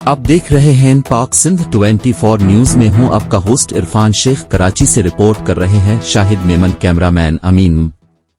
आप देख रहे हैं पाक सिंध 24 न्यूज में हूं आपका होस्ट इरफान शेख। कराची से रिपोर्ट कर रहे हैं शाहिद मेमन, कैमरामैन अमीन।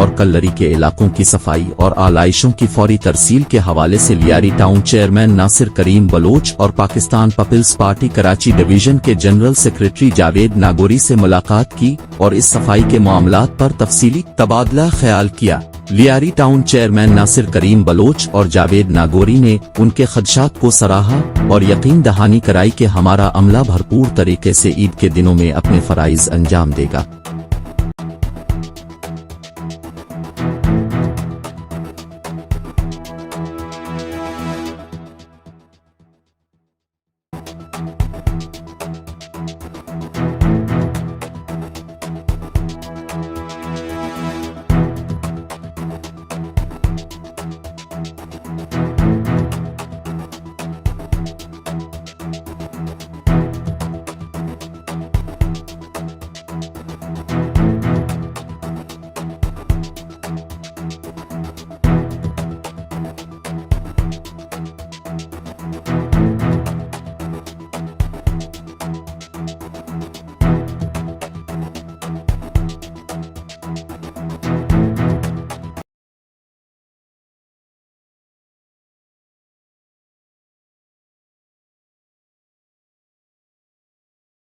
और कलरी के इलाकों की सफाई और आलइशों की फौरी तरसील के हवाले से लियारी टाउन चेयरमैन नासिर करीम बलूच और पाकिस्तान पपल्स पार्टी कराची डिवीजन के जनरल सैक्रेटरी जावेद नागोरी से मुलाकात की और इस सफाई के मामलात पर तफसीली तबादला ख्याल किया। लियारी टाउन चेयरमैन नासिर करीम बलोच और जावेद नागोरी ने उनके खदशात को सराहा और यकीन दहानी कराई कि हमारा अमला भरपूर तरीके से ईद के दिनों में अपने फराइज अंजाम देगा।